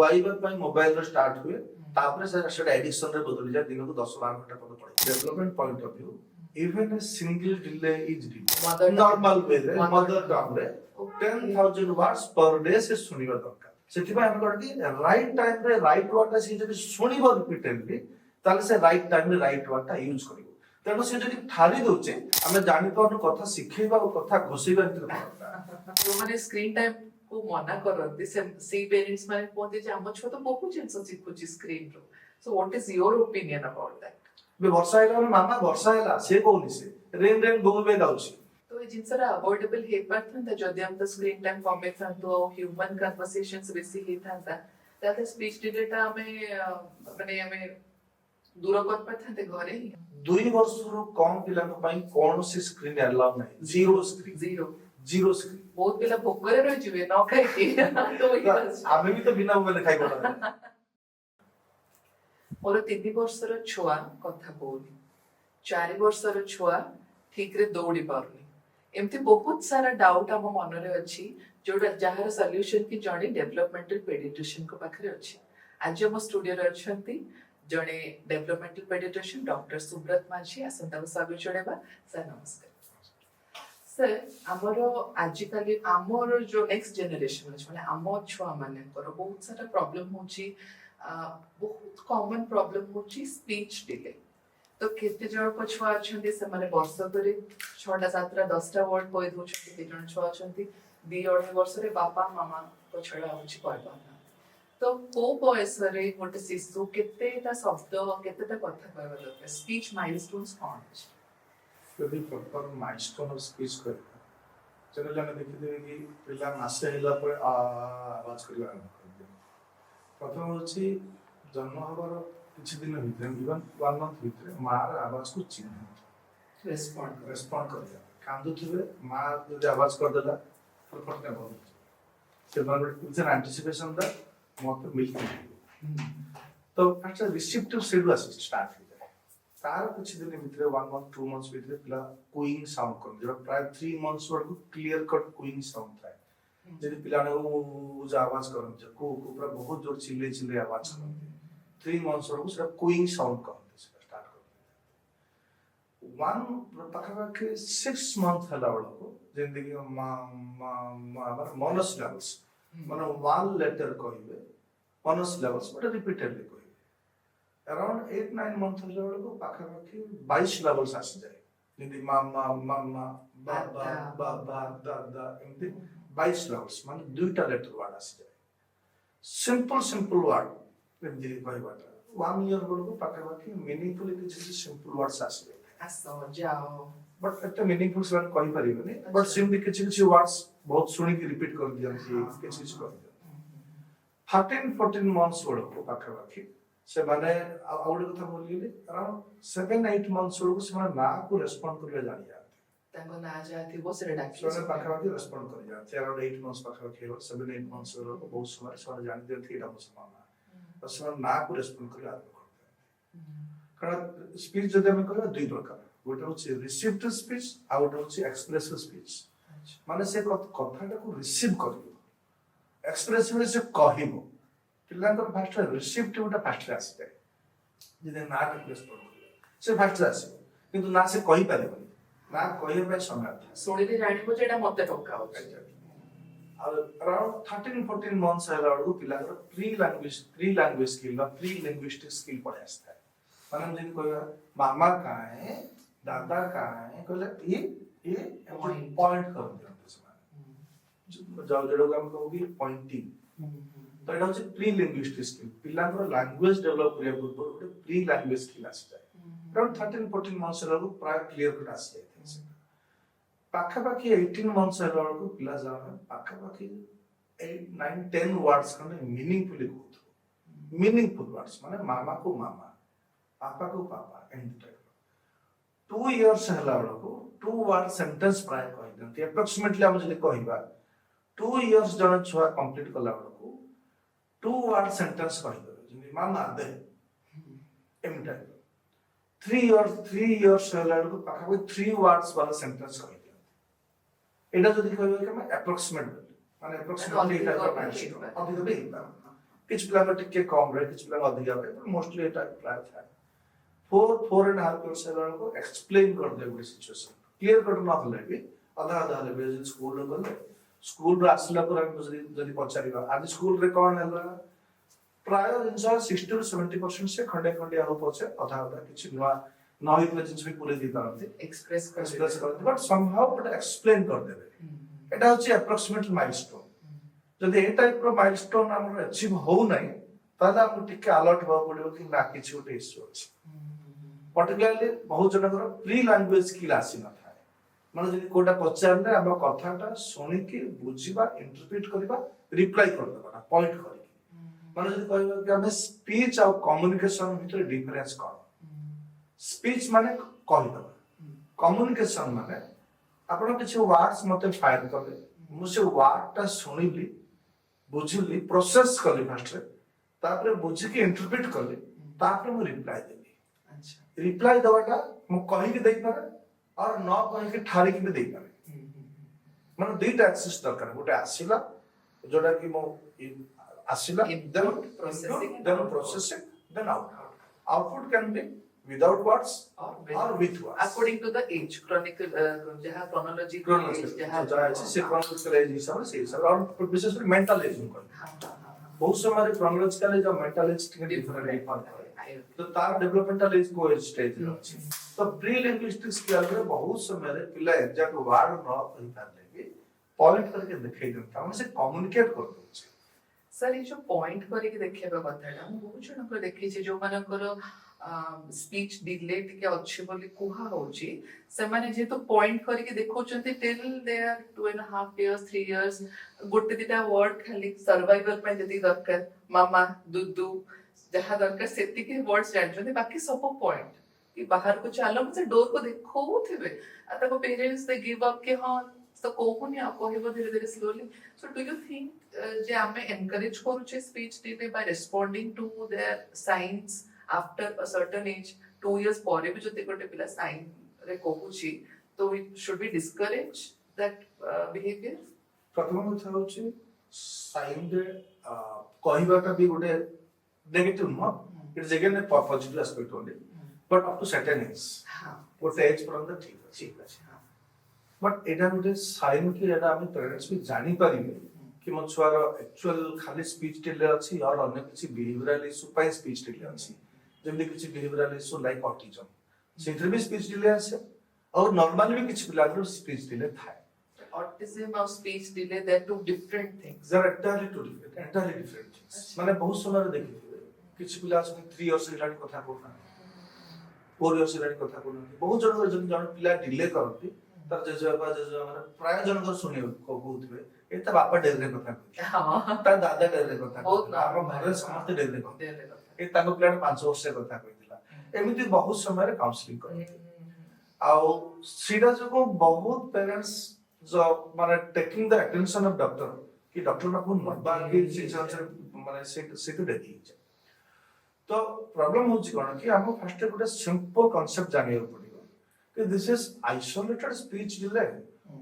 खुआइबा पई मोबाइल रो स्टार्ट हुए तापर से एडिक्शन रे बदल जाए दिन को 10-12 घंटा पद पड़े development point of view even a single delay is normal way रे मदर टंग रे 10,000 वर्ड्स पर डे से सुनिबा दरकार सेति हम करती राइट टाइम रे राइट वर्ड से जदी सुनिबा रिपीटेडली ताले से राइट टाइम रे राइट वर्ड ता यूज करिवो तेणु से जदी ठारी दोचे हमें जानि पानु कथा सिखेबा और कथा घोषिबा भीतर जो माने स्क्रीन टाइम को मना करती से पेरेंट्स माने कहते जे हम छो तो बहुत जिंस सिखुची स्क्रीन रो so what is your opinion about that बे वर्षा हैला मामा वर्षा हैला से कोनी से रेन बोबे गाउची तो ये जिनसरा अवॉइडेबल हे पाथन जदि हम तो स्क्रीन टाइम कमे तो ह्यूमन कन्वर्सेशंस बेसी हे थांता ताते स्पीच डिलेटा हमें माने हमें दूर कर पाथन ते घरे 2 वर्ष रो कम पिला पई कोन से स्क्रीन अलाउ नहीं जीरो स्क्रीन बहुत पिला भोकरे रह जिवे न खाई के तो आमे भी तो बिना मोबाइल खाई पड़ा मोर 3 वर्षर छुआ कथा बोली 4 वर्षर छुआ ठीक रे दौड़ी पारनी एमती बहुत सारा डाउट हम मन रे अछि जोडा जहार सॉल्यूशन की जणे डेवलपमेंटल पेडिट्रिशियन को पाखरे अछि आज हम स्टूडियो रे अछंती जणे डेवलपमेंटल पेडिट्रिशियन डॉक्टर सुब्रत माझी असंता स्वागत जणेबा सर नमस्कार सर हमरो आजिकली हमरो जो नेक्स्ट जनरेशन अछि माने हम छुआ माने करो बहुत सारा प्रॉब्लम होछि बहुत कॉमन प्रॉब्लम होछि स्पीच डिले तो केते जण को छुआ अछंती से माने वर्ष धरि 6टा 7टा 10टा वर्ड कोइ दोछंती के जण छुआ अछंती 2-2.5 वर्ष रे बापा मामा को छडा होछि कहबा तो को बयस रे गोटे शिशु केतेटा शब्द केतेटा कथा कहबा दरकार स्पीच माइलस्टोन्स कोन अछि यदि प्रॉपर माइलस्टोन ऑफ स्पीच कर चलो जाने देखिबे कि पिला मासे हिला पर आवाज करिवा आरंभ कर दे प्रथम होछि जन्म हबार कुछ दिन भीतर इवन 1 मंथ भीतर मार आवाज को चिन्ह रेस्पोंड कर दिया कांदु थिबे मां जदि आवाज कर देला फटफट ने बोल से बार इट्स एन एंटिसिपेशन द मत मिल्क तो अच्छा रिसेप्टिव शेड्यूल स्टार्ट हो जाए तार कुछ दिन भीतर 1 मंथ 2 मंथ्स भीतर पिला कुइंग साउंड कर जो प्राय 3 मंथ्स वर्ग क्लियर कट कुइंग साउंड था जदि पिला ने वो आवाज करन को पूरा बहुत जोर चिल्ले आवाज करन 3 months or so cooing sound कहते हैं start करते हैं 1 पकड़ा के 6 months हला वाला को जिंदगी में मोनस लेवल्स माने 1 letter कहबे मोनस लेवल्स बट रिपीटेडली कहबे अराउंड 8-9 months हला वाला को पकड़ा के 22 लेवल्स आ जाए जिंदगी मामा बाबा दादा एमती 22 लेवल्स माने दुईटा लेटर वर्ड आ जाए सिंपल वर्ड एमती कहबाटा 1 year गोल को पाखापाखी मीनिंगफुली किसी सिंपल वर्ड्स आसे आसो जाओ बट एटा मीनिंगफुल से कहि परिबनी बट सिंपली किसी वर्ड्स बहुत सुनी के रिपीट कर दियंती किसी कर दियंती 13-14 months गोल को पाखापाखी से माने आउडे कथा बोलिले अराउंड 7-8 months गोल को से माने ना को रेस्पोंड करिया जानि जाते ताको ना जाती वो से डाक्टर से पाखापाखी रेस्पोंड कर जाते अराउंड 8 months पाखापाखी 7-8 months गोल को बहुत समय से जानि देते एटा समान असमान ना को रेस्पोंड कर आरंभ करते हैं कारण स्पीच जदि हम कहबा दुई प्रकार गोटे होछि रिसीव्ड स्पीच आ गोटे होछि एक्सप्रेसिव स्पीच माने से कथाटा को रिसीव करियो एक्सप्रेसिव से कहिबो पिलांकर फास्ट रिसीव्ड गोटा फास्ट आसी जाय जदि ना रेस्पोंड करियो से फास्ट आसी किंतु ना से कहि पारेबनी ना कहियो पे समय सोडीले जानिबो जेटा मते टोका होछि around 13-14 months हला वाला पिला प्री लैंग्वेज स्किल ना प्री लिंग्विस्टिक स्किल पढ़े आस्ता है माने जिन कहबा मामा काहे दादा काहे कहले ये पॉइंट कर दियंते समान जाउ जेडो काम कहबी पॉइंटिंग तो एटा होछि प्री लिंग्विस्टिक स्किल पिला को लैंग्वेज डेवलप करिया पूर्व गोटे प्री लैंग्वेज स्किल आसी जाय अराउंड 13-14 months हला प्राय क्लियर कट आसी जाय पाखापाखी 18 months हला को पिला जाने पाखापाखी 8-9-10 वर्ड्स कने मीनिंगफुली कहतो मीनिंगफुल वर्ड्स माने मामा को मामा पापा को पापा एंड टाइप 2 years हला को 2 word सेंटेंस प्राय कहि दंती अप्रोक्सीमेटली हम जले कहिबा 2 years जण छुआ कंप्लीट कला को 2 word सेंटेंस कहि दो जे मामा दे एंड टाइप 3 years हला को पाखापाखी 3 words वाला सेंटेंस कहि एटा जदि कहबे कि मैं अप्रोक्सीमेट माने अप्रोक्सीमेटली एटा माइलस्टोन अधिक बेटा किछ पिला टिके कम रहे किछ पिला अधिक रहे मोस्टली एटा प्राय था 4.5 इयर्स को एक्सप्लेन कर दे गुडी सिचुएशन क्लियर कट न होले भी आधा आधा लेवल स्कूल रे गले स्कूल रे आसला पर हम जदी पचारिबा आज स्कूल रे कोन हला प्राय जिनस 60 to 70% से खंडे खंडे हो पछे आधा आधा किछ नुवा नई पे जिनस भी पूरे दी करते एक्सप्रेस करते बट समहाउ बट एक्सप्लेन कर देबे एटा होची अप्रोक्सीमेट माइलस्टोन जदी ए टाइप रो माइलस्टोन हमर अचीव हो नै ताला हम टिके अलर्ट हो पड़ियो कि ना किछ उटे इश्यू अछि पर्टिकुलरली बहुत जनकर प्री लैंग्वेज स्किल आसी न थाए माने जदी कोटा पचारले हम कथाटा सुनि कि बुझिबा इंटरप्रेट करबा रिप्लाई कर देबा पॉइंट करी माने जदी कहबा कि हम स्पीच और कम्युनिकेशन भितर डिफरेंस कर स्पीच माने कहबा कम्युनिकेशन माने आपण किछ वर्ड्स मते फायर करले मु से वर्ड ता सुनिली बुझिली प्रोसेस करली फास्ट तापर बुझि के इंटरप्रेट करली तापर मु रिप्लाई देली अच्छा रिप्लाई दवाटा मु कहि के देई पारे और न कहि के ठारी के भी देई पारे माने दुईटा एक्सेस दरकार गोटे आसीला जोडा कि मु आसीला then processing then output can be without words or with words according to the age chronicle jaha chronology jaha se chronological age हिसाब से हिसाब और विशेषकर मेंटल एज को बहुत समय chronological age और mental age के डिफरेंट है तो तार डेवलपमेंटल एज को एज स्टेज अछि तो प्री लिंग्विस्टिक्स के अंदर बहुत समय रे पिला एग्जैक्ट वर्ड न कहि पाले भी पॉइंट करके देखै देता हम से कम्युनिकेट कर दो सर ये जो पॉइंट करके देखिबा कथाटा हम बहुत जन को देखि छै जो मानकर स्पीच डिले टिके अच्छे बोली कुहा होची से माने जे तो पॉइंट करके देखौचंती till they are 2.5 years 3 years गोटे दिटा वर्ड खाली सर्वाइवल पे जदी दरकार मामा दुदू जहा दरकार सेति के वर्ड्स जानछथि बाकी सब पॉइंट कि बाहर को चालो से डोर को देखौथिबे आता को पेरेंट्स दे गिव अप के हां तो कोहुनी आ कहबो धीरे धीरे slowly so do you think जे हमें एनकरेज करू छे speech delay by responding to their signs after a certain age 2 years ପରେ ବି ଯଦି ଗୋଟେ ପିଲା ସାଇନ୍ ରେ କହୁଛି ତ we should be discourage that behavior ପ୍ରଥମ କଥା ହଉଛି ସାଇନ୍ ରେ କହିବାଟା ବି ଗୋଟେ ନେଗେଟିଭ ନୁହଁ it is again a positive aspect only but up to certain age ଗୋଟେ ଏଜ ପର୍ଯ୍ୟନ୍ତ ଠିକ ଅଛି बट एटा ଗୋଟେ ସାଇନ୍ କି ଏଟା ଆମେ पेरेंट्स भी जानि परिबे कि मो छुआर एक्चुअल खाली स्पीच डिले अछि और अन्य किछि बिहेवियरल इशू पाई स्पीच डिले अछि जेमि किछि behavioural issue like autism centre भी स्पीच डिले आसे और नॉर्मली भी किछि पिलाकर स्पीच डिले थाए ऑटिज्म और speech delay they are two different things they are entirely different things माने बहुत समय देखिथिबे किछि पिला 3 इयर्स हेलानी कथा कोना 4 इयर्स हेलानी कथा कोना बहुत जन पिला डिले करती तर जेजबाबा माने प्राय जनकर सुने कहउथबे एता बापा डेरे कथा हां ता दादा डेरे कथा बहुत हम घरे समस्त डेरे कथा ए ताको पिला 5 वर्ष कथा कहितला एमिति बहुत समय रे काउंसलिंग करते आउ सीधा जो बहुत पेरेंट्स जो माने taking the attention of doctor कि डॉक्टर ना कोन मरबा कि सिचुएशन माने से तो देखि तो प्रॉब्लम होची कोन कि हम फर्स्ट गोटे सिंपल कांसेप्ट जानियो पड़ियो कि this is isolated speech delay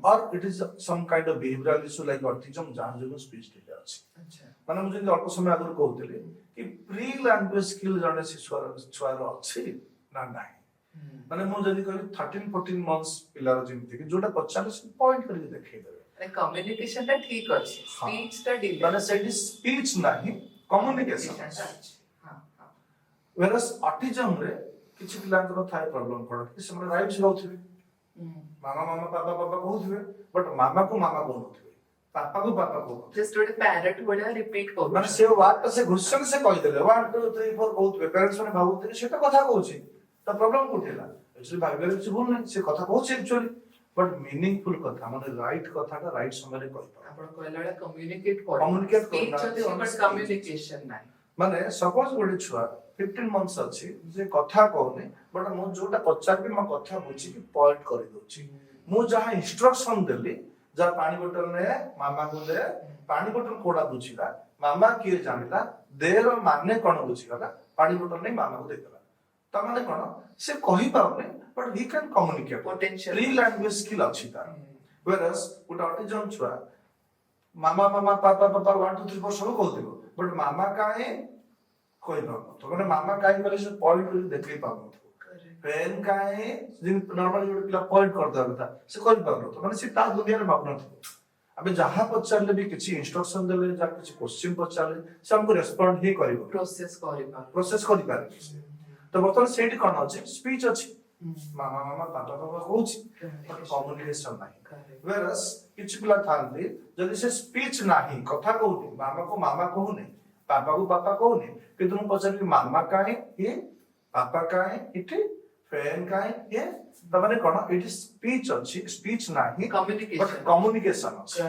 or it is some kind of behavioral issue like autism जहां जो स्पीच डिले अछि अच्छा माने मुझे अल्प समय आगर कहउतले कि प्री लैंग्वेज स्किल जने छुआर अछि ना नाही माने मु जदी कहि 13-14 मंथ्स पिलार जेमति कि जोटा 50 पॉइंट करके देखै देबे माने कम्युनिकेशन ता ठीक अछि स्पीच ता डिले माने सेट स्पीच नाही कम्युनिकेशन हां हां वेरस ऑटिज्म रे किछि पिलांकर थाय प्रॉब्लम पड़ कि समय राइट्स होउथिबे मामा मामा पापा पापा कहउथिबे बट मामा को मामा कहउथिबे पापा को पापा को जस्ट ଗୋଟେ पैरेट बडा रिपीट करू माने से वार्ड से घुसन से कहि देले 1 2 3 4 कहउथिबे पेरेंट्स माने भाबुथिबे सेटा कथा कहउछि त प्रॉब्लम कोठेला एक्चुअली भाबिले କିଛି भूल नाही से कथा कहउछि एक्चुअली बट मीनिंगफुल कथा माने राइट कथाटा राइट समय रे कहि आपण कहलाला कम्युनिकेट करना बट कम्युनिकेशन नाही माने सपोज गोटे छुआ 15 मंथ्स अछि जे कथा कहने बट मो जोटा पचार भी म कथा बुझी कि पॉइंट करि दोछि मु जहा इंस्ट्रक्शन देली जा पानी बोतल ने मामा को दे पानी बोतल कोडा बुझिला मामा के जानिला देर माने कोन बुझिला पानी बोतल ने मामा को देला त माने कोन से कहि पाउने but he can communicate potential pre language skill अछि ता वेरस उटा ऑटिज्म छुआ मामा मामा पापा पापा 1 2 3 4 सब कहदिबो बट मामा काहे कोई ना तो माने मामा काहे बोले से पॉइंट कर देखै पाबो फैन काहे जिन नॉर्मल जो पिला पॉइंट कर दर था से कर पाबो तो माने से ता दुनिया रे भावना थो अबे जहां पचारले भी किछि इंस्ट्रक्शन देले जा किछि क्वेश्चन पचारले से हमको रेस्पोंड ही करिवो प्रोसेस करि पारे तो बर्तमान सेठी कोन अछि स्पीच अछि मामा मामा पापा पापा कहूछि बट कम्युनिकेशन नाही वेरस किछि पिला थांती जदि से स्पीच नाही कथा कहूनी मामा को मामा कहूनी पापा को पापा कहूनी किंतु मु पचारि मामा काहे ये पापा काहे इटे फैन काहे ये तमाने कोन इट इज स्पीच अछि स्पीच नाही बट कम्युनिकेशन अछि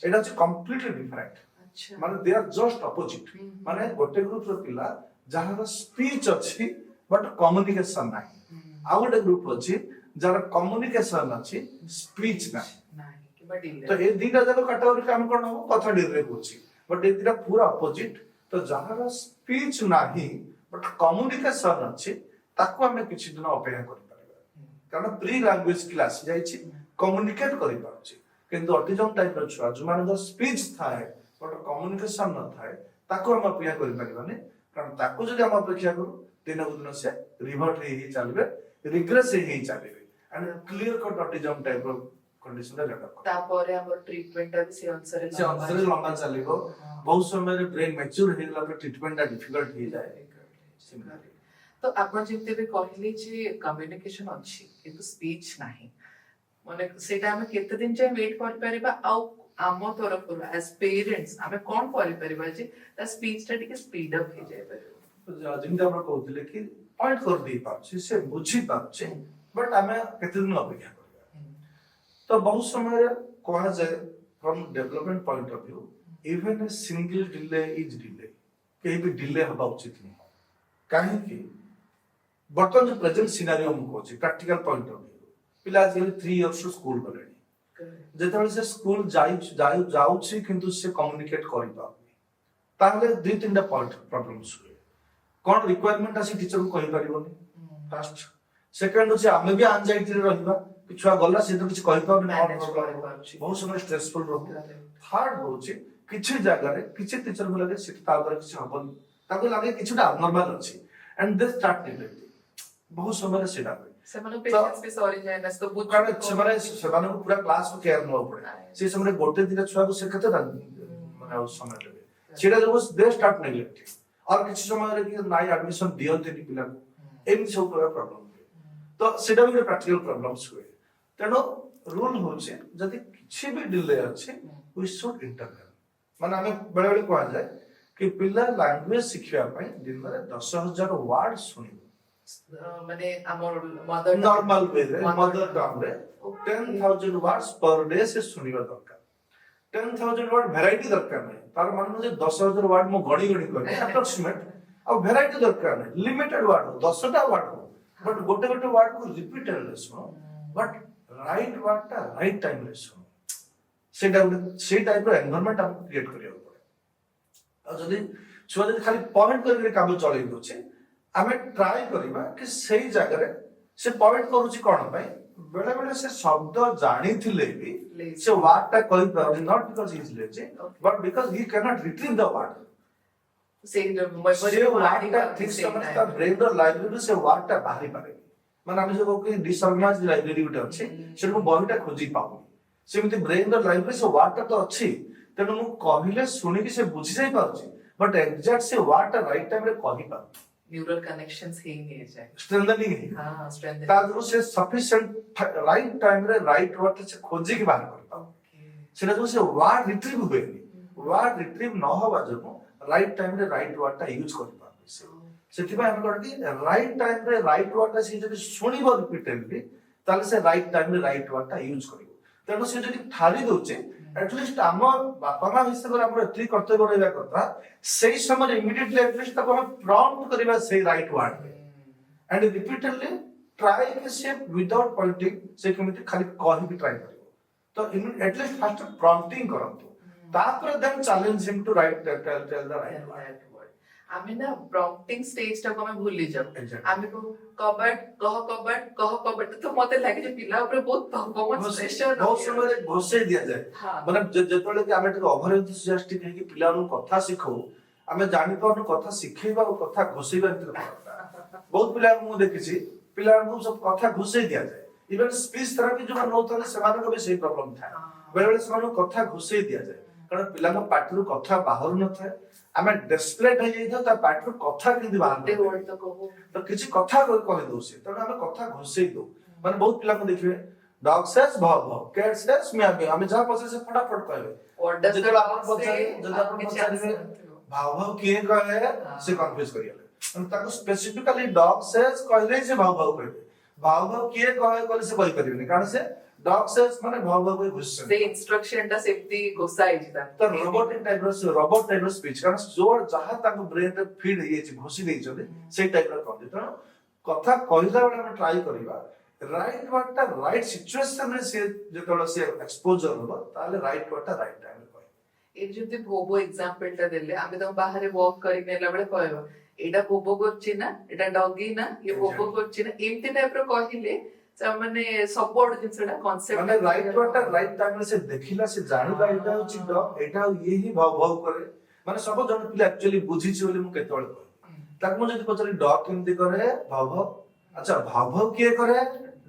एटा अछि कंप्लीटली डिफरेंट माने दे आर जस्ट अपोजिट माने गोटे ग्रुप रो पिला जहार स्पीच अछि बट कम्युनिकेशन नाही आ गोटे ग्रुप अछि जहार कम्युनिकेशन अछि स्पीच नाही तो ए दीटा जको कैटेगरी काम कोन हो कथा डिरे होछि बट ए दीटा पूरा अपोजिट तो जहार स्पीच नाही बट कम्युनिकेशन अछि ताको हमें किछि दिन अपेक्षा करि परबा कारण प्री लैंग्वेज क्लास जाइछि कम्युनिकेट करि पाउछि किंतु ऑटिज्म टाइप रो छुआ जो माने जो स्पीच थाए बट कम्युनिकेशन न थाए ताको हम अपेक्षा करि परबाने कारण ताको जदि हम अपेक्षा करू दिन दिन से रिवर्ट ही चलबे रिग्रेस ही चलबे and clear cut autism type रो कंडीशन रे डेवलप तापर हमर ट्रीटमेंट भी से अनुसार लंबा चलिबो बहुत समय रे ब्रेन मैच्योर हेला पर ट्रीटमेंट डिफिकल्ट ही जाए तो आपण जेते भी कहली जे कम्युनिकेशन अछि किंतु स्पीच नाही माने सेटा हम केते दिन जाय वेट कर परबा आ आमो तरफ एज पेरेंट्स हमें कोन करि परबा जे ता स्पीच टा टिके स्पीड अप हे जाय परबा जिंदा हम कहउतले कि पॉइंट कर दी पाछे से बुझी पाछे बट हमें केते दिन अपेक्षा करबा तो बहुत समय कहा जाय from development point of view even a single delay is delay कहीं भी डिले हबा उचित नहीं काहे कि बर्तमान जो प्रेजेंट सिनेरियो हम कोछि प्रैक्टिकल पॉइंट ऑफ व्यू पिला जे 3 इयर्स स्कूल गलेनी जेतबे से स्कूल जाउछि किंतु से कम्युनिकेट करि पाबनी ताहले दुई तीनटा पॉइंट प्रॉब्लम्स हुए कोन रिक्वायरमेंट आसी टीचर को कहि परिबोनी फर्स्ट सेकंड होछि हमें भी एंजाइटी रे रहिबा कि छुआ गल्ला से तो किछ कहि पाबनी बहुत समय स्ट्रेसफुल रहू थर्ड होछि किछि जगह रे किछि टीचर को लगे सिखता ऊपर किछ हबन ताको लागे किछटा अबनॉर्मल अछि एंड दे स्टार्ट नेग्लेक्टिंग बहुत समय सेटा सेमानो पेशेंस भी सॉरी जाय नस तो बुझ कारण सेमाने को पूरा क्लास को केयर न पड़े से समय गोटे दिन छुआ को से कते माने उस समय लेबे सेटा जो दे स्टार्ट नेग्लेक्टिंग और किछ समय रे कि नाइ एडमिशन दियंते नि पिला को एम सब प्रॉब्लम तो सेटा भी प्रैक्टिकल प्रॉब्लम्स हुए तेनो रूल होचे जदि किछि भी डिले अछि वी शुड इंटरवेन माने हमें बड़े बड़े कहा जाए कि पिला लैंग्वेज सिखिया पय दिन में 10,000 वर्ड सुनिबो माने हमर मदर नॉर्मल वे रे मदर टंग रे 10,000 वर्ड्स पर डे से सुनिबा दरकार 10,000 वर्ड वैरायटी दरकार नहीं तार मन में 10,000 वर्ड मो गणी कर अप्रोक्सीमेट अब वैरायटी दरकार नहीं लिमिटेड वर्ड हो 10टा वर्ड हो बट गोटे गोटे वर्ड को रिपीटेडली सुनो बट राइट वर्ड ता राइट टाइम रे सुनो से टाइप रो एनवायरनमेंट हम क्रिएट करियो पड़े और जदी छुआ जदी खाली पॉइंट करके काम चलै दोछे आमे ट्राई करिबा कि सही जगह रे से पॉइंट करूची कोन पय बेले बेले से शब्द जानी थिले भी से वर्ड ता कहि पाउ नॉट बिकॉज़ ही इज लेजे but because he can not retrieve the word से वर्ड ता ठीक समझ ता ब्रेन द लाइब्रेरी से वर्ड ता बाहरी पारे माने हम जो कि डिसऑर्गनाइज्ड लाइब्रेरी उठे अछि से को बहिटा खोजी पाउ सेमति ब्रेन द लाइब्रेरी से वर्ड ता तो अछि तेनु मु कहिले सुनि कि से बुझि जाय पाउची बट एग्जैक्ट से वर्ड ता राइट टाइम रे कहि पाउ न्यूरल कनेक्शंस ही नहीं है स्ट्रेंथनिंग है हां स्ट्रेंथनिंग तादरो से सफिशिएंट राइट टाइम रे राइट वर्ड से खोजी के बाहर कर पाओ सेना जो से वर्ड रिट्रीव हुए वर्ड रिट्रीव न होबा जको राइट टाइम रे राइट वर्ड ता यूज कर पाओ सेति भाई हम कहती राइट टाइम रे राइट वर्ड ता से जदी सुनिबो रिपीटेडली ताले से राइट टाइम रे राइट वर्ड ता यूज करिवो तेनो से जदी ठारी दोचे एटलीस्ट हम बापा मां हिसाब रे हमर एत्री कर्तव्य रहबा कथा सही समय इमीडिएटली एटलीस्ट तब हम प्रॉम्प्ट करिबा सही right word and repeatedly try के से विदाउट पॉइंटिंग से केमिति खाली कहि भी ट्राई करिवो तो एटलीस्ट फर्स्ट प्रॉम्प्टिंग करंतु तापर then challenge him to write tell the right word आमे ना प्रॉम्प्टिंग स्टेज टा को मैं भूल जाऊ आमे को कबट तो मते लागे जे पिला ऊपर बहुत परफॉर्मेंस प्रेशर बहुत समय घोषे दिया जाए मतलब जेतले कि आमे ओवर एंथुसियास्टिक है कि पिला नु कथा सिखो आमे जानि पाउनु कथा शिखेबा और कथा घोषेबा भितर फरक बहुत पिला मु देखिछि पिला को सब कथा घोषे दिया जाए इवन स्पीच थेरेपी जो नोतले सेमान को भी सही प्रॉब्लम था बेले बेले सेमान कथा घोषे दिया जाए कारण पिला को पाठरु कथा बाहर न थाए आमे डिस्प्लेट हो जाई ता पाठरु कथा किंदी बाहर तो किछि कथा कहि दोसे त आमे कथा घोषे दो माने बहुत पिला को देखिबे डॉग सेज भाव भाव कैट सेज म्या म्या हमें जा पसे से फटाफट कहबे व्हाट डज जेतला अपन पचारे जेतला अपन पचारे भाव भाव किए कहे से कंफ्यूज करियले हम ताको स्पेसिफिकली डॉग सेज कहले से भाव भाव कहबे भाव भाव किए कहे कहले से कहि परिबेनी कारण से डॉग सेज माने भाव भाव कोइ घुससे से इंस्ट्रक्शन टा सेफ्टी घोसाई जिता तो रोबोटिक टाइप रो स्पीच कारण जोर जहा ताको ब्रेन रे फीड हे छि घोसी देइ छले से टाइप रो कहले त कथा कहिला बेले हम ट्राई करिबा राइट वर्डटा राइट सिचुएशन रे से जेतोला से एक्सपोजर होबा ताले राइट वर्डटा राइट टाइम रे कहि ए जति भोबो एग्जांपल टा देले आमे तो बाहर वॉक करि नेला बेले कहबा एटा भोबो करछि ना एटा डॉगी ना ये भोबो करछि ना एमती टाइप रो कहिले माने सब वर्ड जिनसडा कांसेप्ट माने राइट वर्डटा राइट टाइम रे से देखिला से जानिबा एटा होछि डॉग एटा ये ही भाव भाव करे माने सब जन पिला एक्चुअली बुझी छि बोली मु केतोल कहि ताक मु जति पचरी डॉग केमती करे भाव भाव अच्छा भाव भाव किए करे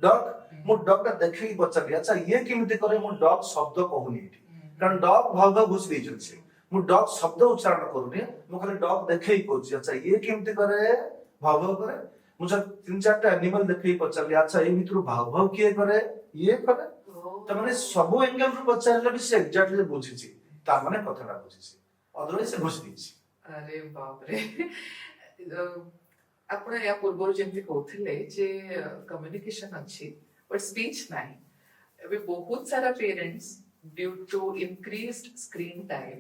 डॉग मु डॉग ता देखि पचरी अच्छा ये केमती करे मु डॉग शब्द कहूनी एठी कारण डॉग भाव भाव घुस देइ छथि मु डॉग शब्द उच्चारण करूनी मु खाली डॉग देखै कहूछि अच्छा ये केमती करे भाव भाव करे मुझे 3-4 एनिमल देखै पचरी अच्छा ए मित्रु भाव भाव किए करे ये करे त माने सब एंगल रो पचारले भी से एग्जैक्टली बुझी छि ता माने कथाटा बुझी छि अदरवाइज से घुस दी छि अरे बाप रे आपण या पूर्व जेमती कहथिले जे कम्युनिकेशन अछि बट स्पीच नाही अबे बहुत सारा parents due to increased screen time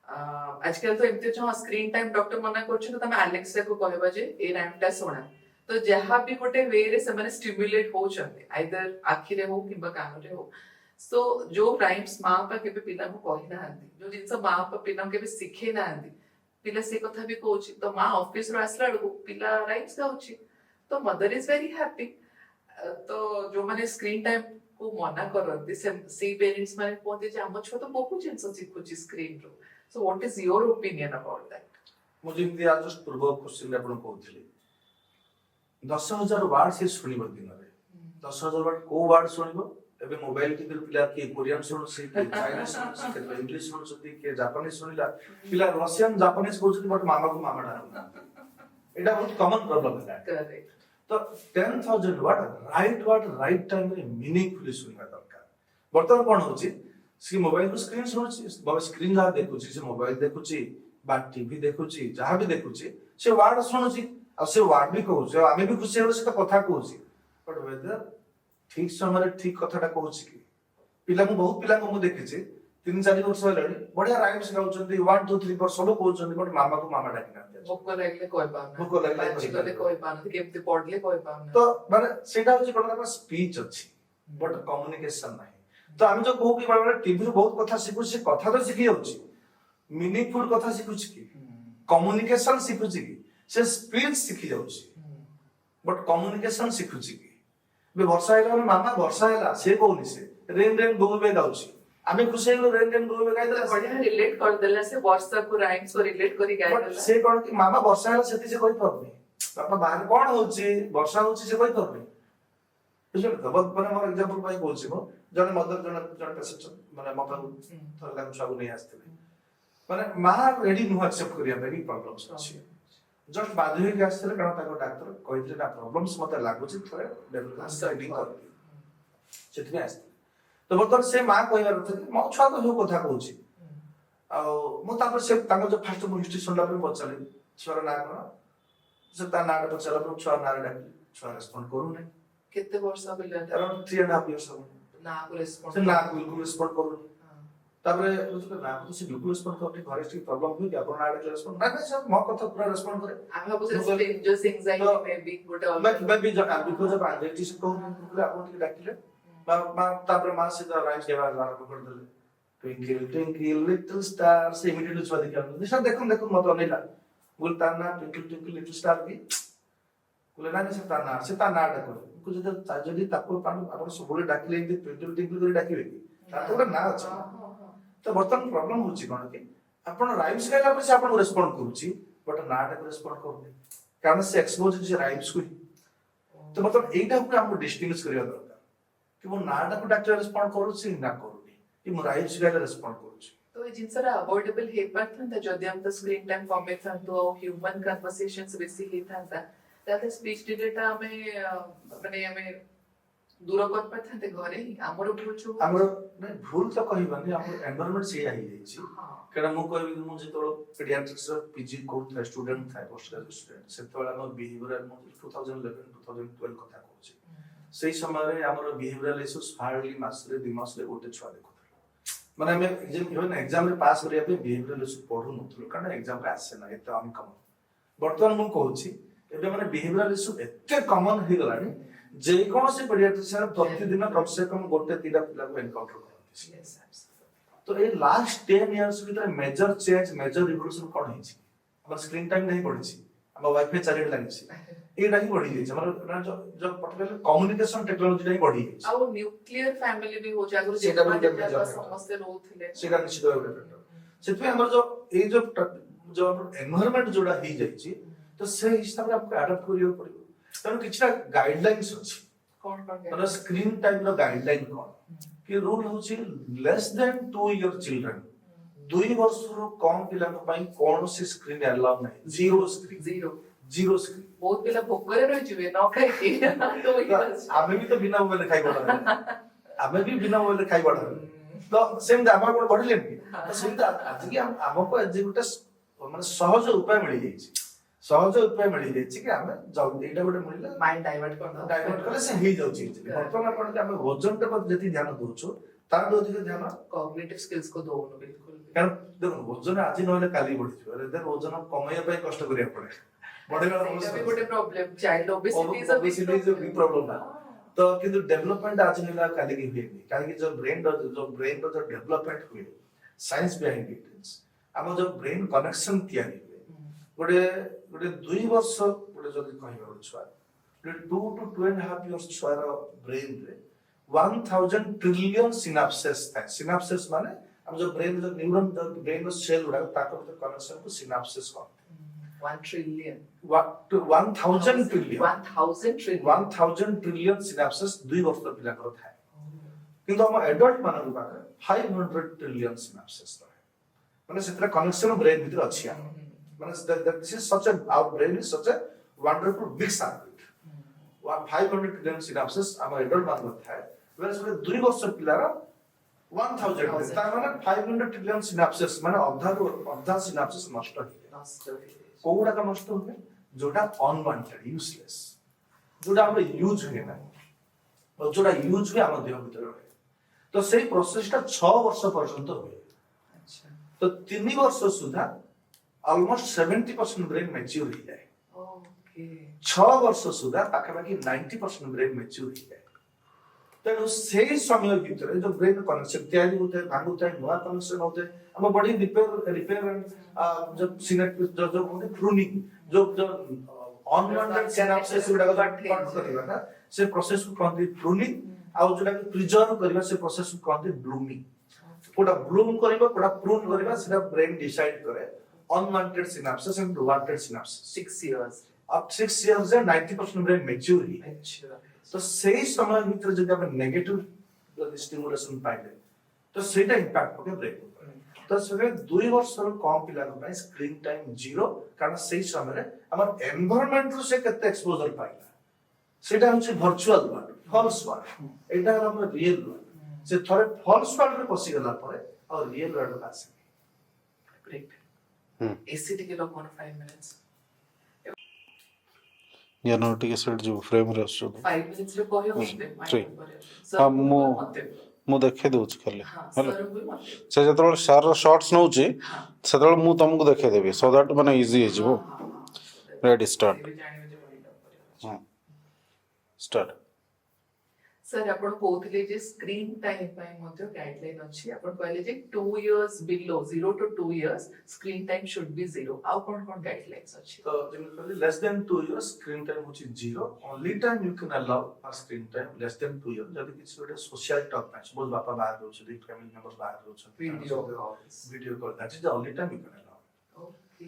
आजकल तो एमती जो स्क्रीन टाइम डॉक्टर मना करछ तो तमे एलेक्सा को कहबा जे ए राइमटा सुना तो जहाँ भी गोटे वे रे से माने स्टिमुलेट हो चंदे आइदर आखि रे हो किबा कान रे हो सो जो राइम्स मां पा केबे पिला को कहि ना हंदी जो जिंस मां पा पिला केबे सिखे ना हंदी पिला से कथा भी कहउची तो मां ऑफिस रो आसला को पिला राइम्स गाउची तो मदर इज वेरी हैप्पी तो जो माने स्क्रीन टाइम को मना करନ୍ତି से पेरेंट्स माने कहते जे हम छोट बहुत जिंस सिखुची स्क्रीन रो so what is your opinion about that मुझे इंदी आज पूर्व क्वेश्चन आपण कहउथिले 10,000 वर्ड से सुनिबो दिन रे 10,000 वर्ड को वर्ड सुनिबो एबे मोबाइल टिपल पिला के कोरियन सुन से के चाइनीज सुन से के इंग्लिश सुन से के जापानीज सुनिला पिला रशियन जापानीज बोलछन बट मामा को मामा डाल एटा बहुत कॉमन प्रॉब्लम है करेक्ट तो 10,000 वर्ड राइट टाइम रे मीनिंगफुली सुनिबा दरकार वर्तमान कोन होची सी मोबाइल को स्क्रीन सुनछि बाबा स्क्रीन जा देखुछि से मोबाइल देखुछि बा टीवी देखुछि जहां भी देखुछि से वर्ड सुनछि आ से वर्ड भी कहउछि आमे भी खुशी होले से कथा कहउछि बट वेदर ठीक समय ठीक कथाटा कहउछि कि पिला मु बहुत पिला को मु देखिछि 3-4 वर्ष होलनी बढ़िया राइम्स गाउछन्ती 1 2 3 4 सब कहउछन्ती बट मामा को मामा डाकिना भोक लागले कोइ पाना भोक लागले कोइ पाना केमते पढले कोइ पाना तो माने सेटा होछि कोन स्पीच अछि बट कम्युनिकेशन नाही तो आमे जो कहू कि बाबा टीवी रो बहुत कथा सिखु से कथा तो सिखि जाउछि मीनिंगफुल कथा सिखुछि कि कम्युनिकेशन सिखुछि कि से स्पीच सिखि जाउछि बट कम्युनिकेशन सिखुछि कि बे वर्षा हैला मामा वर्षा हैला से कहउनी से रेन रेन गोबे गाउछि आमे खुशी हेलो रेन रेन गोबे गाइ देला बढ़िया रिलेट कर देला से वर्षा को राइम्स को रिलेट करी गाइ देला से कोन कि मामा वर्षा हैला सेति से कहि परबे बापा बाहर कोन होछि वर्षा होछि से कहि परबे बुझल त बहुत माने मोर एग्जांपल पाई बोलछि मो जने मदर जने पेशेंट माने मता थर लागु सब नै आस्ते माने मा रेडी नु एक्सेप्ट करिया बेबी प्रॉब्लम्स अछि जस्ट बाध्य होई आस्ते कारण ताको डॉक्टर कहितले ना प्रॉब्लम्स मते लागु छि थोड़े डेवलपमेंट स्टडी कर सेति आस्ते तो बर्तमान से मां कहबार था कि मो छुआ तो जो कथा कहउछि आ मो तापर से ताको जो फर्स्ट मो हिस्ट्री सुनला पे पछाली छुआ ना कोन से ता ना पछाला पे छुआ ना डाकी छुआ रेस्पोंड करू नै केते वर्ष बिला अराउंड 3.5 इयर्स ना को रेस्पोंड से ना बिल्कुल रेस्पोंड करू तापर ना तो से बिल्कुल रेस्पोंड करते घरे से प्रॉब्लम हुई कि आपण ना रेस्पोंड ना सर मो कथा पूरा रेस्पोंड करे I have just anxiety may be good all may be because of anxiety से कहू आपण के डाकिले मा तापर मा से द राइट्स के बारे में कर देले ट्विंकल ट्विंकल लिटिल स्टार से इमीडिएटली छुआ देखा निशा देखो देखो मत अनेला बोल ताना ट्विंकल ट्विंकल लिटिल स्टार भी बोले ना से ताना डाको कुछ जदी ताको पान आपण सबले डाकिले ट्विंकल ट्विंकल कर डाकिबे कि ता तो ना अछि तो बर्तन प्रॉब्लम होछि कोन कि आपण राइम्स खाइला पर से आपण रेस्पोंड करूची बट नाटा को रेस्पोंड करूनी कारण से एक्सपोज जे राइम्स को तो मतलब एटा को हम डिस्टिंग्विश करिया दरकार कि मो नाटा को डॉक्टर रेस्पोंड करूची ना करूनी कि मो राइम्स खाइला रेस्पोंड करूची तो ये जिनसरा अवॉइडेबल हे पड़ता जदि हम तो स्क्रीन टाइम कमे था तो ह्यूमन कन्वर्सेशंस बेसी हे था ताते स्पीच डिलेटा हमें माने हमें दूर कर पड़ता थे घरे ही हमर भूल छु हमर नहीं भूल तो कहिबानी हमर एनवायरनमेंट से आई जाई छी कारण मु कहबी मु जे तो पीडियाट्रिक्स पीजी कोर्स था स्टूडेंट था पोस्ट ग्रेजुएट स्टूडेंट से तो हमर बिहेवियरल मु 2011 2012 कथा कहूची सेही समय रे हमर बिहेवियरल इश्यूज हार्डली मासरे 2 मास ले गोटे छुआ देखो माने हमें इवन एग्जाम रे पास करिया पे बिहेवियरल इश्यू पढु नथलो कारण एग्जाम रे आसे ना एते अनकमन वर्तमान मु कहूची एबे माने बिहेवियरल इश्यू एते कॉमन हे गलानी जे कौन से पीडियाट्रिशियन प्रतिदिन कम से कम गोटे 3 पिला को एनकाउंटर करती तो ये लास्ट 10 इयर्स भीतर मेजर चेंज मेजर रिवोल्यूशन कोन है छी हमर स्क्रीन टाइम नहीं बढ़ी छी हम वाईफाई चारिट लागि छी एटा ही बढ़ी जाई हमर जो पर्टिकुलर कम्युनिकेशन टेक्नोलॉजी नहीं बढ़ी जाई आ न्यूक्लियर फैमिली भी हो जागर जे समस्त रहउथिले सेटा निश्चित भाबे सेतु हमर जो एनवायरनमेंट जोडा ही जाई छी तो से हिसाब रे आपको अडॉप्ट करियो पड़ियो तनो किछटा गाइडलाइंस अछि कोन तनो स्क्रीन टाइम रो गाइडलाइन कोन कि रूल होछि लेस देन 2 इयर चिल्ड्रन 2 वर्ष रो कम पिला पई कोन से स्क्रीन अलाउ नै जीरो स्क्रीन बहुत पिला भोकरे रहि जिवे न खाइ के तो आमे भी तो बिना मोबाइल खाइ बडा आमे भी बिना मोबाइल खाइ बडा तो सेम दामा कोन बढ़िले तो सेम आज कि हमको आज गुटे माने सहज उपाय मिली जाई सहज उपाय मिली जाई कि हमें जल्दी एटा गोटे मिलला माइंड डाइवर्ट कले से ही जाउची वर्तमान आपण के हमें वजन पे जति ध्यान दोछु तार दो अधिक ध्यान कॉग्निटिव स्किल्स को दोनो बिल्कुल कारण देखो वजन आज नहले काली बढ़ी छ अरे देन वजन कमाया पे कष्ट करिया पड़े बड़ेला भी गोटे problem child obesity is a big problem ना तो किंतु डेवलपमेंट आज नहले काली की हुए काहे कि जो ब्रेन जो डेवलपमेंट हुए साइंस बिहाइंड इट हम जो ब्रेन कनेक्शन तयारी गोटे गोटे 2 वर्ष गोटे जदि कहबा छुआ गोटे 2 to 2.5 years छुआर ब्रेन रे 1000 ट्रिलियन सिनाप्सेस था सिनाप्सेस माने हम जो ब्रेन जो न्यूरॉन जो ब्रेन रो सेल गुडा ताको तो कनेक्शन को सिनाप्सेस कहते 1 ट्रिलियन 1000 ट्रिलियन 1000 ट्रिलियन सिनाप्सेस 2 वर्ष पिला कर था किंतु हम एडल्ट मानन पाखे 500 ट्रिलियन सिनाप्सेस माने सेतरा कनेक्शन ब्रेन भीतर अछि this is such a our brain is such a wonderful big circuit 500 trillion synapses our adult man होता है whereas with 2 वर्ष पिलारा 1000 तार माने 500 trillion synapses माने अधा synapses नष्ट हो कोउडा का नष्ट होने जोटा अनवांटेड यूजलेस जोटा हम यूज हुए ना और जोटा यूज हुए हम देह भीतर रहे तो सही प्रोसेस टा 6 वर्ष पर्यंत हुए अच्छा तो 3 वर्ष सुधा almost 70% brain mature हो जाए ओके 6 वर्ष सुधा पाखापाखि 90% ब्रेन मैच्योर हो जाए तेणु से समय भीतर जो ब्रेन कनेक्शन तैयारी होता है भांगुता है नया कनेक्शन होता है हम बॉडी रिपेयर एंड जो सिनेप्टिक जो होते प्रूनिंग जो अनवांटेड सिनेप्सेस गुडा को कट करबा ना से प्रोसेस को कहते प्रूनिंग आ जोटा प्रिजर्व करबा से प्रोसेस को कहते ब्लूमिंग कोडा ब्लूम करबा कोडा प्रून करबा सेटा ब्रेन डिसाइड करे unwanted synapses and wanted synapses 6 years up 6 years and 90% brain mature ही तो सही समय भीतर जब हम नेगेटिव स्टिमुलेशन पाइले तो सेटा इंपैक्ट होके ब्रेन तो सेवे 2 वर्ष रो कम पिला को स्क्रीन टाइम 0 कारण सही समय रे हमर एनवायरनमेंट से केते एक्सपोजर पाइला सेटा होछि वर्चुअल वर्ल्ड फॉल्स वर्ल्ड एटा हमर रियल वर्ल्ड से थोड़े फॉल्स वर्ल्ड रे पसी गला परे और रियल वर्ल्ड का आसे ग्रेट एसी टिके लोग 5 minutes या नो टिके सेट जो फ्रेम रे आसो 5 minutes रे कहयो मते हां मु देखे दोछ खाली हेलो से जतरो सर रो शॉट्स नउची सेतरो मु तुमको देखे देबी सो दैट माने इजी हे जिवो रेडी स्टार्ट हां स्टार्ट सर आपण कहते जे स्क्रीन टाइम गाइडलाइन अच्छी आपण कहले जे 2 years below 0 to 2 years screen time should be 0 आउ कोन गाइडलाइंस अच्छी तो generally less than 2 years screen time होची 0 only time you can allow for screen time less than 2 years जदी किसी गोटे सोशल टॉक मैच सपोज बापा बाहर रहउछ दी फैमिली मेंबर्स बाहर रहउछ video call that is the only time you can allow okay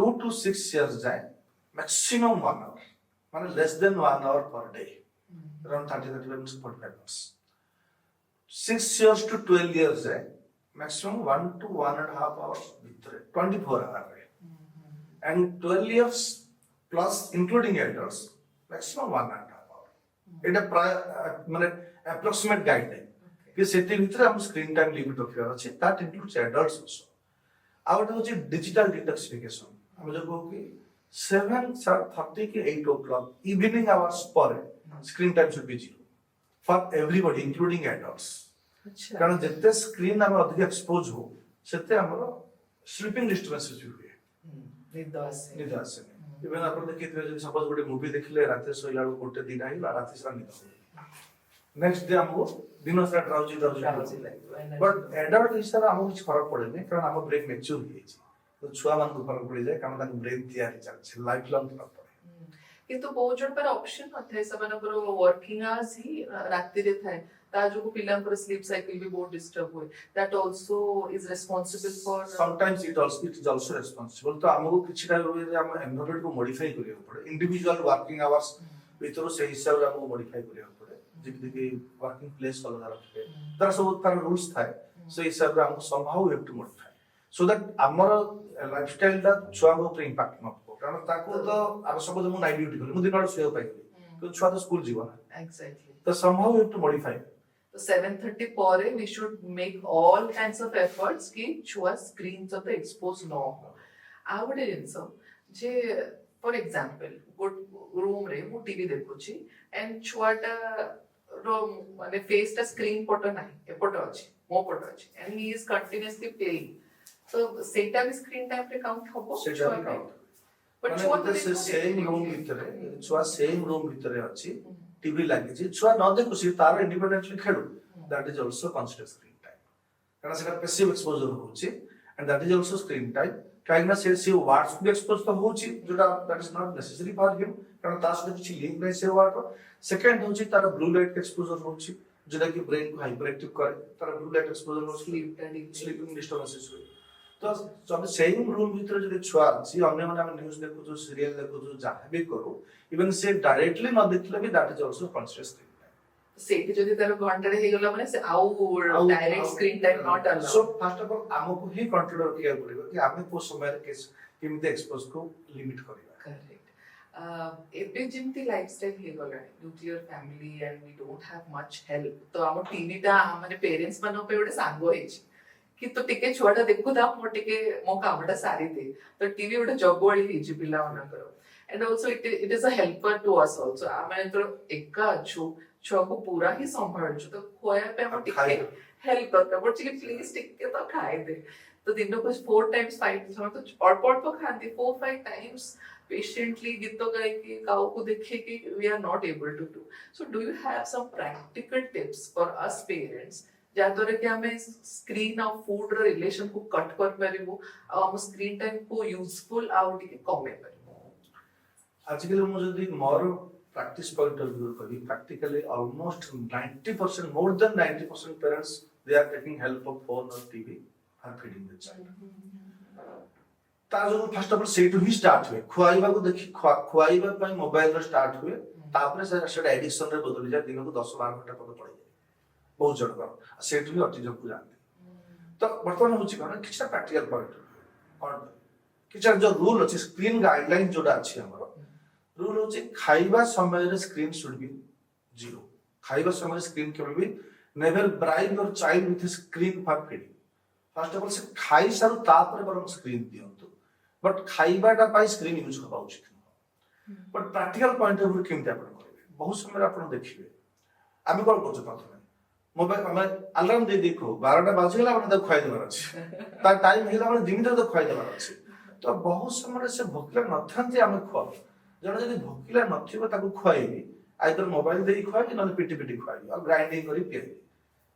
2 to 6 years जाए maximum 1 hour माने less than 1 hour per day around 30 minutes 45 minutes 6 years to 12 years है maximum 1 to 1.5 hours भितर 24 hour है and 12 years plus including adults maximum 1.5 hour एटा प्राय माने approximate guideline कि सेति भितर हम स्क्रीन टाइम लिमिट रखिया अछि that includes adults also out होची डिजिटल डिटॉक्सिफिकेशन हम जो कहू कि 7:30 के 8 o'clock evening hours per screen time should be 0 for everybody including adults अच्छा कारण जते स्क्रीन हम अधिक एक्सपोज हो सेते हमरो स्लीपिंग डिस्टर्बेंसेस हुए निद आसे इवन आपण देखिथे जे सपोज गोटे मूवी देखले राते सोइला गोटे दिन आइल राते सारा निद हो नेक्स्ट डे हमको दिन सारा ड्राउजी बट एडल्ट हिसाब हमको कुछ फरक पड़ेनी कारण हम ब्रेन मैच्योर हो जाई तो छुआ मान को फरक पड़ जाए कारण ताको ब्रेन तैयारी चल लाइफ लॉन्ग फरक पड़े किंतु बहुत जन पर ऑप्शन नथाय सबनकर वर्किंग आवर्स ही राति रे थाय ता जो पिलांकर स्लीप साइकिल भी बहुत डिस्टर्ब होय that also is responsible for sometimes it is also responsible तो हमको किछटा वे रे हम एनवायरनमेंट को मॉडिफाई करियो पड़े इंडिविजुअल वर्किंग आवर्स भीतर से हिसाब रे हमको मॉडिफाई करियो पड़े जेकि कि वर्किंग प्लेस अलग रखे तार सब तार रूल्स थाय से हिसाब रे हमको somehow have to modify so that हमर लाइफस्टाइल दा छुआ को ऊपर इंपैक्ट न कारण ताको तो अब सपोज मु नाइट ड्यूटी करी मु दिन सोय पाई तो छुआ तो स्कूल जीवन एग्जैक्टली तो समहाउ हैव टू मॉडिफाई तो 7:30 पर we should make all kinds of efforts कि छुआ स्क्रीन तो एक्सपोज न हो आ गोटे जिंस जे फॉर एग्जांपल रूम रे मु टीवी देखुची एंड छुआटा रो माने फेस टा स्क्रीन पटो नाही एपटो अछि मो पटो अछि and he is continuously playing तो सेटा भी स्क्रीन टाइम पे काउंट होबो सेटा भी काउंट बट छुआ तो सेम रूम भितरे छुआ सेम रूम भितरे अछि टीवी लागि छी छुआ न देखु सी तार इंडिपेंडेंटली खेलु that is also consider screen time कारण सेटा पैसिव एक्सपोजर होछि and that is also screen time काइना से वर्ड्स भी एक्सपोज तो होछि जोटा that is not necessary for him कारण ता सहित किछि लिंक नै से वर्ड सेकंड होछि तार ब्लू लाइट एक्सपोजर होछि जोटा कि ब्रेन को हाइपर एक्टिव करे तार ब्लू लाइट एक्सपोजर होछि स्लीपिंग डिस्टर्बेंसेस हुए तो जब सेम रूम भीतर जदि छुआ अछि अन्य माने हम न्यूज़ देखु जो सीरियल देखु जो जहां भी करू इवन से डायरेक्टली न देखले भी that is also consider screen time सेठी जदि तार घंटा हे गेला माने से आउ direct screen time not allowed so first of all हमको ही कंट्रोल रखिया पड़िबो कि आमे को समय रे केमिते एक्सपोज को लिमिट करिबा करेक्ट एबे जिमती लाइफस्टाइल हे गला nuclear family and we don't have much help तो हम टीवी टा माने पेरेंट्स मानो पे ओडे सांगो हेछि कि तो टिके छुआटा देखु था मो टिके मो कामटा सारी दे तो टीवी ओडे जगवळी हेछि पिला मानकर and also it is a helper to us also आमे तो एका अछु छुआ को पूरा ही संभाळछु तो खोया पे हम टिके हेल्प करता बट चिली प्लीज टिके तो खाए दे तो दिन को 4 टाइम्स 5 तो और खाती 4-5 टाइम्स पेशेंटली गीत गाय के काउ को देखे कि we are not able to do so do you have some practical tips for us parents जातरे कि हमें स्क्रीन और फूड रो रिलेशन को कट कर परिबो आ हम स्क्रीन टाइम को यूजफुल आउट के कमे परिबो आजकल मु जदी मोर प्रैक्टिस पॉइंट ऑफ व्यू करी practically almost 90% more than 90% parents they are taking help of phone और TV for feeding the child ता जो फर्स्ट ऑफ ऑल से टू ही स्टार्ट हुए खुआइबा को देखि खुआइबा पई मोबाइल रो स्टार्ट हुए तापरे से एडिक्शन रे बदल जा दिन को 10-12 घंटा पद पड़े बहुत जन सेठ भी ऑटिज्म को जानते तो वर्तमान होची कोन किछटा प्रैक्टिकल पॉइंट और किछटा जो रूल अछि स्क्रीन गाइडलाइन जोडा अछि हमर रूल होची खाइबा समय रे स्क्रीन शुड बी 0 खाइबा समय स्क्रीन केवल भी never bribe your child with screen for feeding first of all से खाई सारू तापर पर स्क्रीन दियंतु बट खाइबाटा पाई स्क्रीन यूज करबा उचित but practical point of view केमते आपण करबे बहुत समय आपण देखिबे आमे कोन करछ प्रथमे मोबाइल हमें अलार्म दे देखो 12टा बाजिला हमने तब खाई देबार अछि ता टाइम हेला हमने दिन तो खाई देबार अछि तो बहुत समय से भोकला नथांती हमें खुआ जण जदी भोकला नथिबो ताको खुआइबी आइदर मोबाइल दे खुआ कि नले पिटी पिटी खुआ और ग्राइंडिंग करी पिए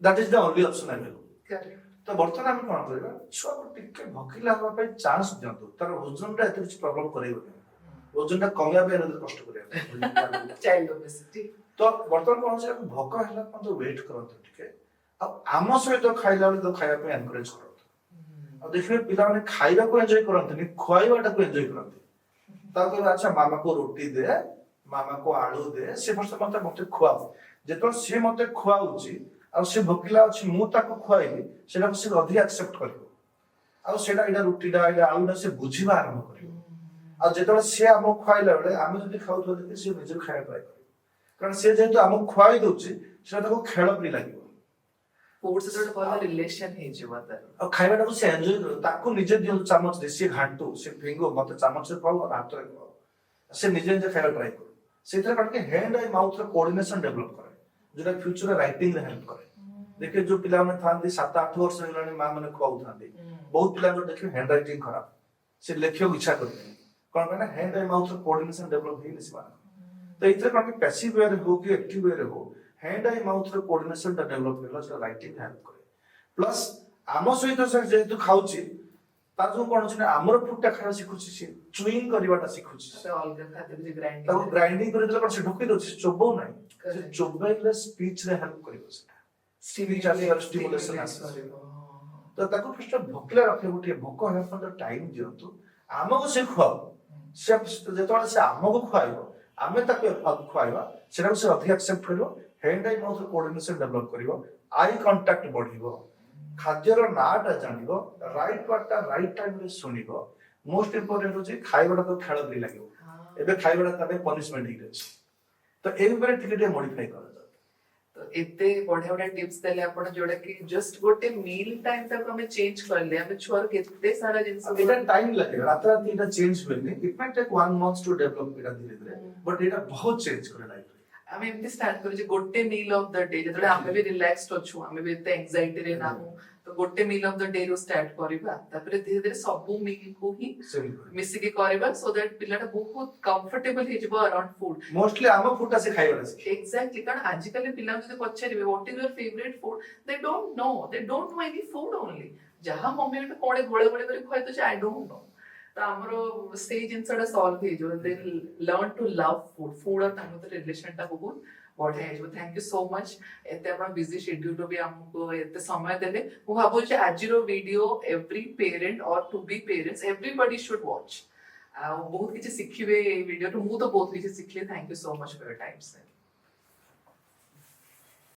that is the only option available तो बर्तमान आम कौन करबा छुआ को टिके भकिला हवा पे चांस दियंतु तार ओजन रे एते किछ प्रॉब्लम करेइबो ओजन टा कमिया पे एने कष्ट करिया चाइल्ड ओबेसिटी तो बर्तमान कौन से भोक हैला पण तो वेट करंतु टिके अब आम सहित खाइला बेले तो खाइबा पे एनकरेज करंतु अब देखिबे पिला माने खाइबा को एन्जॉय करंतु खुआइबाटा को एन्जॉय करंतु ता कहबे अच्छा मामा को रोटी दे मामा को आलू दे से फर्स्ट मते खुआओ जेतो से मते खुआउची आ से भोकिला अछि मु ताको खुआइबी सेटा से अधिक एक्सेप्ट करिवो आ सेटा इडा रुटीडा इडा आलूडा से बुझिबा आरंभ करिवो आ जेतो से हम खुआइला बेले आमे जदि खाउथो जदि से निजे खाया ट्राई करिवो कारण से जेतो हम खुआइ दोछि सेटा ताको खेळ प्रि लागिवो फूड से जोड भल रिलेशन हे जिवो तार आ खाइबाटा को से एन्जॉय करो ताको निजे दियो चामच दे से घांटू से फिंगो मते चामच से खाओ और हाथ रे खाओ से निजे निजे खाया ट्राई करो सेतरे कटके हैंड आई माउथ रे कोऑर्डिनेशन डेवलप करे जेटा फ्यूचर रे राइटिंग रे हेल्प करे देखिए जो पिला माने थांदी 7-8 वर्ष हेलानी मां माने खुआउ थांदी बहुत पिला को देखियो हैंड राइटिंग खराब से लेखियो इच्छा करते कोन माने hand eye mouth coordination develop हेइ निस माने तो इतरे कटके पैसिव वे रे हो कि एक्टिव वे रे हो हैंड आई माउथ कोऑर्डिनेशन टा डेवलप होला से राइटिंग हेल्प करे प्लस आम सहित से जेतु खाउची तार जो कोन छै हमर फुटटा खाया सिखुची से चुइंग करबाटा सिखुची से अलग खातिर जे ग्राइंडिंग ताको ग्राइंडिंग करे देला पर से ढोकी दो चोबो नै से चोबैले स्पीच रे हेल्प करिवो से स्पीच आली और स्टिमुलेशन आसे तो ताको फर्स्ट भोकला रखे गुटे भोक हे पर टाइम दियंतु आमको से खुआओ से जेतोले से आमको खुआइबो आमे ताको खुआइबा सेटा से अधिक एक्सेप्ट करिवो hand eye mouth coordination develop करिवो आई कांटेक्ट बढ़िवो खाद्यर नाटा जानिबो राइट वाटा राइट टाइम रे सुनिबो मोस्ट इंपोर्टेंट होची खाइबाटा तो खेळ भी लागिवो एबे खाइबाटा तबे पनिशमेंट ही अछि तो एबे बेरे टिके मॉडिफाई कर तो एते बढ़िया बढ़िया टिप्स देले आपण जोडा कि जस्ट गोटे मील टाइम तक हमें चेंज कर ले हमें छुआर केते सारा जिंस एटा टाइम लगे रात रात एटा चेंज होइनी it might take 1 month to develop एटा धीरे धीरे बट एटा बहुत चेंज करे लाइफ हमें एमती स्टार्ट करू जे गोटे मील ऑफ द डे जतले हमें भी रिलैक्स्ड होछु हमें भी एते एंजाइटी रे ना हो तो गोटे मील ऑफ द डे रो स्टार्ट करबा तापरे धीरे धीरे सब मील को ही मिसी के करबा सो दैट पिलाटा बहुत कंफर्टेबल हे जबो अराउंड फूड मोस्टली आम फूडटा से खाइबा से एग्जैक्टली कारण आजकल पिला जदि पछारिबे what is your favourite food they don't know any food only जहां मम्मी ने कोड़े गोळे गोळे करे खय तो आई डोंट नो तो हमरो स्टेज इनसाइड सॉल्व हे जो they learn to love food और तांको रिलेशन ता बहुत बढ़िया है थैंक यू सो मच एते आपण बिजी शेड्यूल रो भी हमको एते समय देले मु भाबो जे आज रो वीडियो एवरी पेरेंट और to be parents everybody should watch बहुत किछि सिखिबे ए वीडियो तो मु तो बहुत किछि सिखले thank you so much for your time sir